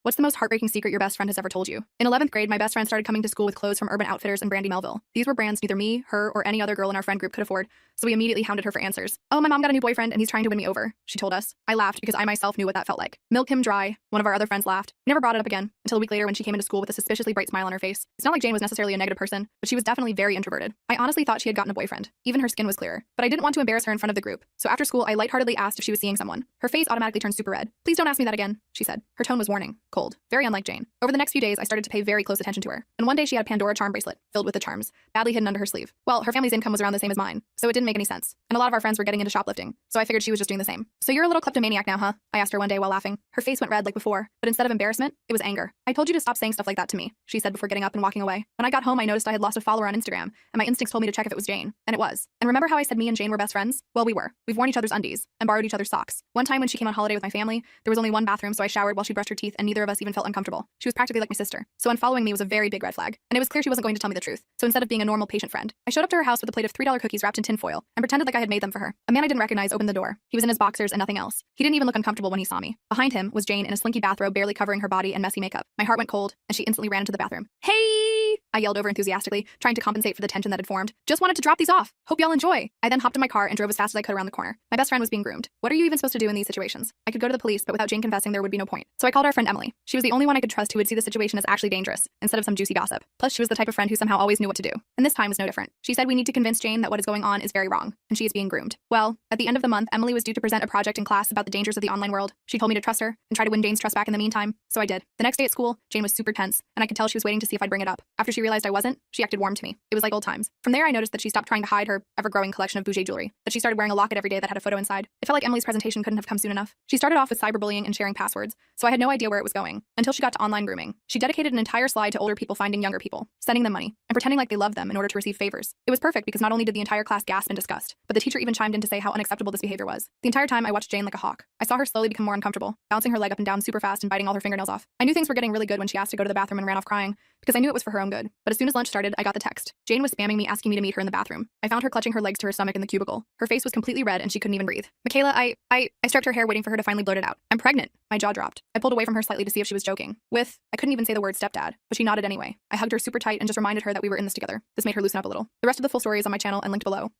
What's the most heartbreaking secret your best friend has ever told you? In 11th grade, my best friend started coming to school with clothes from Urban Outfitters and Brandy Melville. These were brands neither me, her, or any other girl in our friend group could afford, so we immediately hounded her for answers. Oh, my mom got a new boyfriend and he's trying to win me over, she told us. I laughed because I myself knew what that felt like. Milk him dry. One of our other friends laughed. We never brought it up again, until a week later when she came into school with a suspiciously bright smile on her face. It's not like Jane was necessarily a negative person, but she was definitely very introverted. I honestly thought she had gotten a boyfriend. Even her skin was clearer. But I didn't want to embarrass her in front of the group, so after school I lightheartedly asked if she was seeing someone. Her face automatically turned super red. Please don't ask me that again, she said. Her tone was warning, cold, very unlike Jane. Over the next few days, I started to pay very close attention to her. And one day she had a Pandora charm bracelet, filled with the charms, badly hidden under her sleeve. Well, her family's income was around the same as mine, so it didn't make any sense. And a lot of our friends were getting into shoplifting, so I figured she was just doing the same. So you're a little kleptomaniac now, huh? I asked her one day while laughing. Her face went red like before, but instead of embarrassment, it was anger. I told you to stop saying stuff like that to me, she said before getting up and walking away. When I got home, I noticed I had lost a follower on Instagram, and my instincts told me to check if it was Jane. And it was. And remember how I said me and Jane were best friends? Well, we were. We've worn each other's undies, and borrowed each other's socks. One time when she came on holiday with my family, there was only one bathroom, so I showered while she brushed her teeth, and neither of us even felt uncomfortable. She was practically like my sister. So unfollowing me was a very big red flag, and it was clear she wasn't going to tell me the truth. So instead of being a normal patient friend, I showed up to her house with a plate of $3 cookies wrapped in tinfoil, and pretended like I had made them for her. A man I didn't recognize opened the door. He was in his boxers and nothing else. He didn't even look uncomfortable when he saw me. Behind him was Jane in a slinky bathrobe barely covering her body and messy makeup. My heart went cold, and she instantly ran into the bathroom. Hey! I yelled over enthusiastically, trying to compensate for the tension that had formed. Just wanted to drop these off. Hope y'all enjoy. I then hopped in my car and drove as fast as I could around the corner. My best friend was being groomed. What are you even supposed to do in these situations? I could go to the police, but without Jane confessing, there would be no point. So I called our friend Emily. She was the only one I could trust who would see the situation as actually dangerous, instead of some juicy gossip. Plus, she was the type of friend who somehow always knew what to do. And this time was no different. She said we need to convince Jane that what is going on is very wrong, and she is being groomed. Well, at the end of the month, Emily was due to present a project in class about the dangers of the online world. She told me to trust her and try to win Jane's trust back in the meantime, so I did. The next day at school, Jane was super tense, and I could tell she was waiting to see if I'd bring it up. After she realized I wasn't, she acted warm to me. It was like old times. From there, I noticed that she stopped trying to hide her ever-growing collection of bougie jewelry, that she started wearing a locket every day that had a photo inside. It felt like Emily's presentation couldn't have come soon enough. She started off with cyberbullying and sharing passwords, so I had no idea where it was going, until she got to online grooming. She dedicated an entire slide to older people finding younger people, sending them money, and pretending like they loved them in order to receive favors. It was perfect because not only did the entire class gasp in disgust, but the teacher even chimed in to say how unacceptable this behavior was. The entire time I watched Jane like a hawk. I saw her slowly become more uncomfortable, bouncing her leg up and down super fast and biting all her fingernails off. I knew things were getting really good when she asked to go to the bathroom and ran off crying, because I knew it was for her own good. But as soon as lunch started, I got the text. Jane was spamming me asking me to meet her in the bathroom. I found her clutching her legs to her stomach in the cubicle. Her face was completely red and she couldn't even breathe. Michaela, I stroked her hair waiting for her to finally blurt it out. I'm pregnant. My jaw dropped. I pulled away from her slightly to see if she was joking. I couldn't even say the word stepdad, but she nodded anyway. I hugged her super tight and just reminded her that we were in this together. This made her loosen up a little. The rest of the full story is on my channel and linked below.